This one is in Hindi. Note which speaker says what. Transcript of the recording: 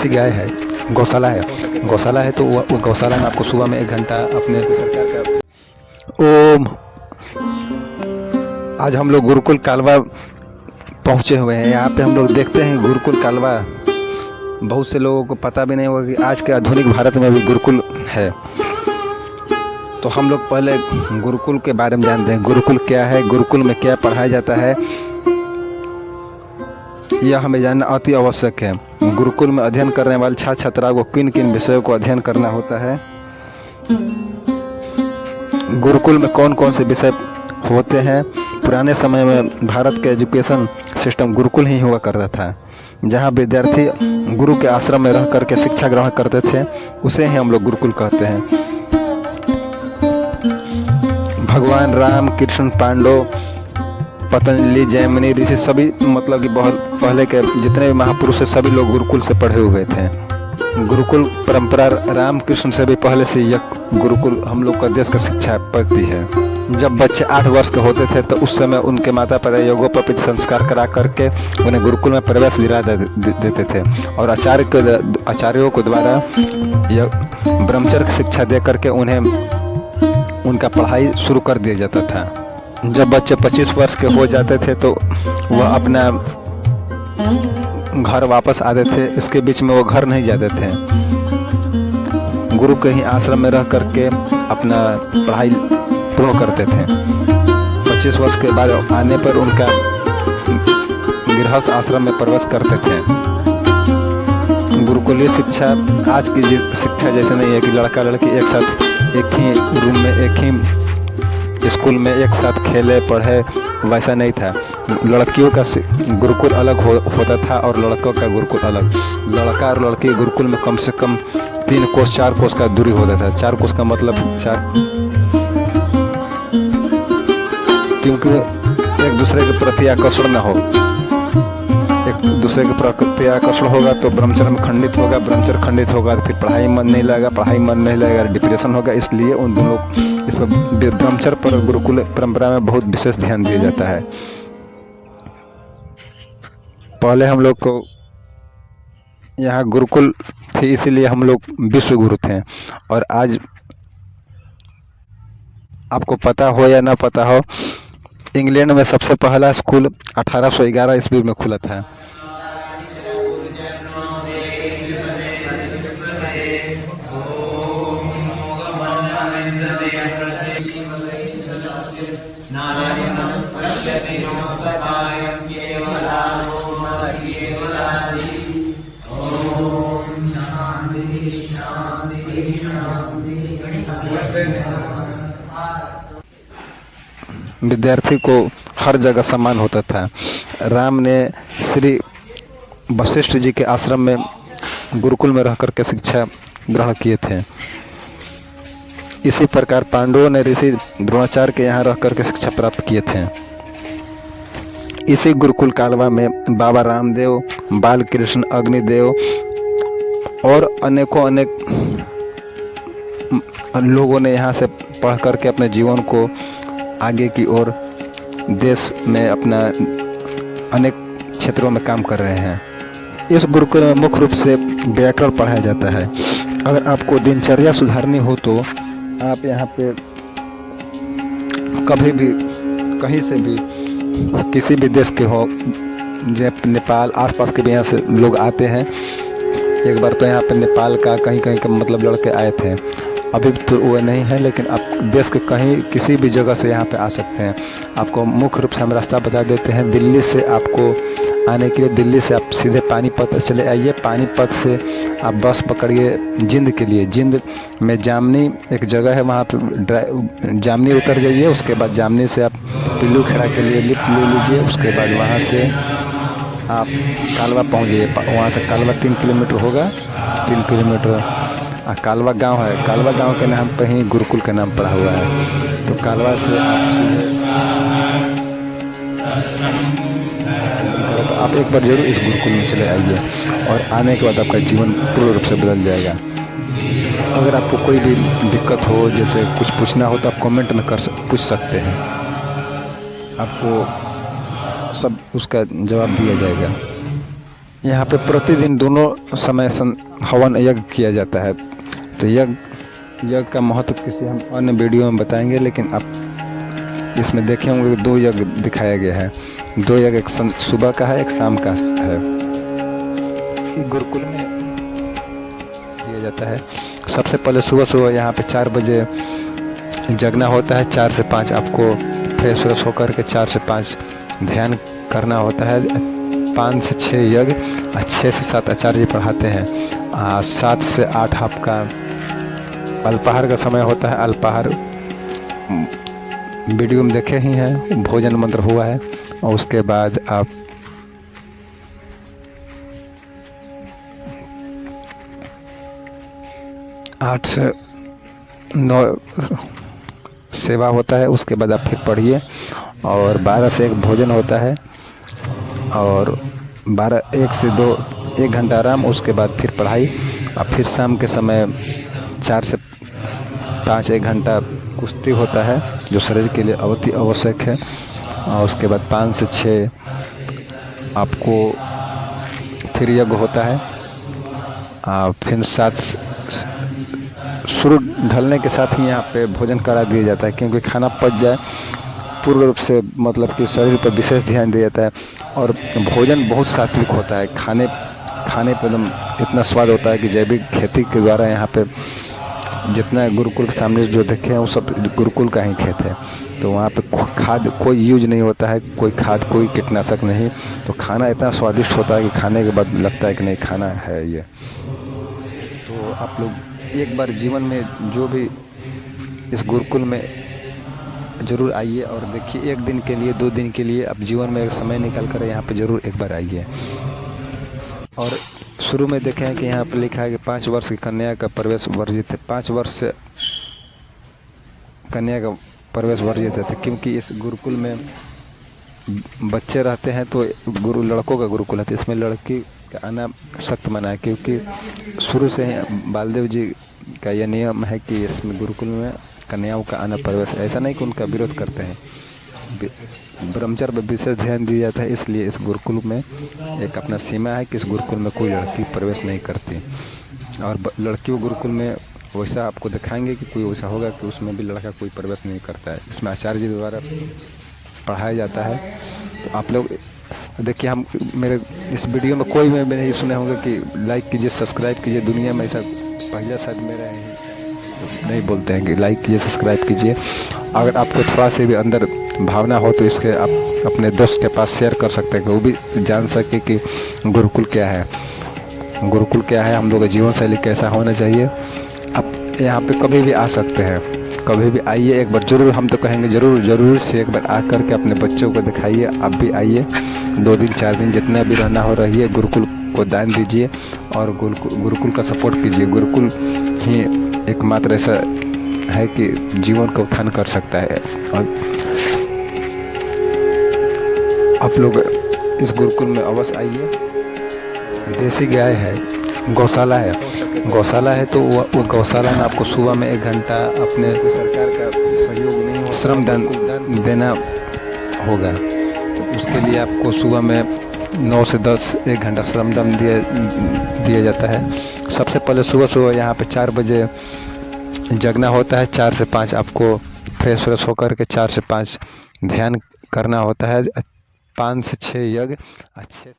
Speaker 1: देसी गाय है, गौशाला है तो वो गौशाला में आपको सुबह में 1 घंटा अपने सरकार का ओम। आज हम लोग गुरुकुल कालवा पहुँचे हुए हैं। यहाँ पे हम लोग देखते हैं गुरुकुल कालवा, बहुत से लोगों को पता भी नहीं होगा कि आज के आधुनिक भारत में भी गुरुकुल है। तो हम लोग पहले गुरुकुल के बारे में जानते हैं। गुरुकुल क्या है, गुरुकुल में क्या पढ़ाया जाता है, यह हमें जानना अति आवश्यक है। गुरुकुल में अध्ययन करने वाले छात्र छात्राओं को किन किन विषयों को अध्ययन करना होता है, गुरुकुल में कौन कौन से विषय होते हैं। पुराने समय में भारत का एजुकेशन सिस्टम गुरुकुल ही हुआ करता था, जहाँ विद्यार्थी गुरु के आश्रम में रह करके शिक्षा ग्रहण करते थे, उसे ही हम लोग गुरुकुल कहते हैं। भगवान राम, कृष्ण, पांडव, पतंजलि, जैमिनी ऋषि सभी मतलब कि बहुत पहले के जितने भी महापुरुष हैं सभी लोग गुरुकुल से पढ़े हुए थे। गुरुकुल परंपरा राम कृष्ण से भी पहले से यह गुरुकुल हम लोग का देश का शिक्षा पद्धति है। जब बच्चे 8 वर्ष के होते थे तो उस समय उनके माता पिता योगोपवित संस्कार करा करके उन्हें गुरुकुल में प्रवेश दिला देते थे और आचार्यों को द्वारा यह ब्रह्मचर्य की शिक्षा दे करके उन्हें उनका पढ़ाई शुरू कर दिया जाता था। जब बच्चे 25 वर्ष के हो जाते थे तो वह अपना घर वापस आते थे। इसके बीच में वो घर नहीं जाते थे, गुरु के ही आश्रम में रह करके अपना पढ़ाई पूर्ण करते थे। 25 वर्ष के बाद आने पर उनका गृहस्थ आश्रम में प्रवेश करते थे। गुरुकुलीय शिक्षा आज की शिक्षा जैसे नहीं है कि लड़का लड़की एक साथ एक ही रूम में एक ही स्कूल में एक साथ खेले पढ़े, वैसा नहीं था। लड़कियों का गुरुकुल अलग होता था और लड़कों का गुरुकुल अलग। लड़का और लड़की गुरुकुल में कम से कम 3 कोस 4 कोस का दूरी होता था। 4 कोस का मतलब 4, क्योंकि एक दूसरे के प्रति आकर्षण न हो। एक दूसरे के प्रति आकर्षण होगा तो ब्रह्मचर्य में खंडित होगा, ब्रह्मचर्य खंडित होगा तो फिर पढ़ाई मन नहीं लगेगा, पढ़ाई मन नहीं लगेगा डिप्रेशन होगा। इसलिए उन दोनों इस पर ब्रह्मचर्य पर गुरुकुल परंपरा में बहुत विशेष ध्यान दिया जाता है। पहले हम लोग को यहाँ गुरुकुल थे, इसीलिए हम लोग विश्व गुरु थे। और आज आपको पता हो या ना पता हो, इंग्लैंड में सबसे पहला स्कूल 1811 ईस्वी में खुला था। विद्यार्थी को हर जगह सम्मान होता था। राम ने श्री वशिष्ठ जी के आश्रम में गुरुकुल में रह करके शिक्षा ग्रहण किए थे। इसी प्रकार पांडवों ने ऋषि द्रोणाचार्य के यहाँ रह करके शिक्षा प्राप्त किए थे। इसी गुरुकुल कालवा में बाबा रामदेव, बाल कृष्ण, अग्निदेव और अनेकों अनेक लोगों ने यहाँ से पढ़ करके अपने जीवन को आगे की ओर देश में अपना अनेक क्षेत्रों में काम कर रहे हैं। इस गुरुकुल में मुख्य रूप से व्याकरण पढ़ाया जाता है। अगर आपको दिनचर्या सुधारनी हो तो आप यहाँ पे कभी भी कहीं से भी किसी भी देश के हो, जैसे नेपाल आसपास के भी यहाँ से लोग आते हैं। एक बार तो यहाँ पे नेपाल का कहीं कहीं का मतलब लड़के आए थे, अभी तो वो नहीं है, लेकिन आप देश के कहीं किसी भी जगह से यहाँ पे आ सकते हैं। आपको मुख्य रूप से हम रास्ता बता देते हैं। दिल्ली से आपको आने के लिए दिल्ली से आप सीधे पानीपत चले आइए। पानीपत से आप बस पकड़िए जिंद के लिए। जिंद में जामनी एक जगह है, वहाँ पे जामनी उतर जाइए। उसके बाद जामनी से आप पिल्लू खेड़ा के लिए लिफ्ट ले लीजिए। उसके बाद वहाँ से आप कालवा पहुँच जाइए। वहाँ से कालवा 3 किलोमीटर होगा, 3 किलोमीटर कालवा गांव है। कालवा गांव के नाम पर ही गुरुकुल का नाम पड़ा हुआ है। तो कालवा से आप एक बार जरूर इस गुरुकुल में चले आइए और आने के बाद आपका जीवन पूर्ण रूप से बदल जाएगा। अगर आपको कोई भी दिक्कत हो, जैसे कुछ पूछना हो, तो आप कमेंट में पूछ सकते हैं, आपको सब उसका जवाब दिया जाएगा। यहाँ पे प्रतिदिन दोनों समय हवन यज्ञ किया जाता है। तो यज्ञ का महत्व किसी हम अन्य वीडियो में बताएंगे, लेकिन आप इसमें देखे होंगे 2 यज्ञ दिखाया गया है। 2 यज्ञ, एक सुबह का है, एक शाम का है। गुरुकुल में दिया जाता है। सबसे पहले सुबह सुबह यहाँ पे 4 बजे जगना होता है। 4 से 5 आपको फ्रेश व्रेश होकर के 4 से 5 ध्यान करना होता है। 5 से 6 यज्ञ, 6 से 7 आचार्य जी पढ़ाते हैं। 7 से 8 आपका अल्पाहार का समय होता है। अल्पाहार वीडियो में देखे ही हैं, भोजन मंत्र हुआ है। और उसके बाद आप 8 से 9 सेवा होता है। उसके बाद आप फिर पढ़िए। और 12 से 1 भोजन होता है। और 1 से 2 1 घंटा आराम। उसके बाद फिर पढ़ाई। और फिर शाम के समय 4 से 5 1 घंटा कुश्ती होता है, जो शरीर के लिए अति आवश्यक है। और उसके बाद 5 से 6 आपको फिर यज्ञ होता है। फिर 7 सूर्य ढलने के साथ ही यहाँ पे भोजन करा दिया जाता है, क्योंकि खाना पच जाए पूर्ण रूप से, मतलब कि शरीर पर विशेष ध्यान दिया जाता है। और भोजन बहुत सात्विक होता है। खाने पे एकदम इतना स्वाद होता है कि जैविक खेती के द्वारा यहाँ पे जितना गुरुकुल के सामने जो देखे हैं वो सब गुरुकुल का ही खेत है। तो वहाँ पे खाद कोई यूज नहीं होता है, कोई खाद कोई कीटनाशक नहीं। तो खाना इतना स्वादिष्ट होता है कि खाने के बाद लगता है कि नहीं खाना है ये। तो आप लोग एक बार जीवन में जो भी इस गुरुकुल में ज़रूर आइए और देखिए। 1 दिन के लिए 2 दिन के लिए आप जीवन में एक समय निकाल कर यहाँ पे ज़रूर एक बार आइए। और शुरू में देखें हैं कि यहाँ पे लिखा है कि 5 वर्ष की कन्या का प्रवेश वर्जित है। 5 वर्ष से कन्या का प्रवेश वर्जित है, क्योंकि इस गुरुकुल में बच्चे रहते हैं। तो लड़कों का गुरुकुल है, तो इसमें लड़की का आना सख्त मना है, क्योंकि शुरू से ही बालदेव जी का यह नियम है कि इसमें गुरुकुल में कन्याओं का आना प्रवेश। ऐसा नहीं कि उनका विरोध करते हैं, ब्रह्मचर्य पर विशेष ध्यान दिया जाता है। इसलिए इस गुरुकुल में एक अपना सीमा है कि इस गुरुकुल में कोई लड़की प्रवेश नहीं करती। और लड़कियों गुरुकुल में वैसा आपको दिखाएंगे कि कोई वैसा होगा कि उसमें भी लड़का कोई प्रवेश नहीं करता है। इसमें आचार्य जी द्वारा पढ़ाया जाता है। तो आप लोग देखिए, हम मेरे इस वीडियो में कोई में नहीं सुने होंगे कि लाइक कीजिए, सब्सक्राइब कीजिए। दुनिया में ऐसा पहला शायद मेरा नहीं बोलते हैं कि लाइक कीजिए, सब्सक्राइब कीजिए। अगर आपको थोड़ा से भी अंदर भावना हो तो इसके आप अपने दोस्त के पास शेयर कर सकते हैं कि वो भी जान सके कि गुरुकुल क्या है, गुरुकुल क्या है, हम लोग का जीवन शैली कैसा होना चाहिए। आप यहाँ पे कभी भी आ सकते हैं, कभी भी आइए। एक बार ज़रूर, हम तो कहेंगे ज़रूर से एक बार आकर के अपने बच्चों को दिखाइए। आप भी आइए, 2 दिन 4 दिन जितना भी रहना हो रहिए। गुरुकुल को दान दीजिए और गुरुकुल का सपोर्ट कीजिए। गुरुकुल ही एकमात्र ऐसा है कि जीवन का उत्थान कर सकता है। और आप लोग इस गुरुकुल में अवश्य आइए। देसी गाय है, गौशाला है, तो वो गौशाला में आपको सुबह में 1 घंटा अपने सरकार का सहयोग नहीं, श्रमदान देना होगा। तो उसके लिए आपको सुबह में 9 से 10 1 घंटा श्रमदान दिया जाता है। सबसे पहले सुबह यहाँ पे 4 बजे जगना होता है। 4 से 5 आपको फ्रेश व्रेश होकर के 4 से 5 ध्यान करना होता है। 5 से 6 यज्ञ, 6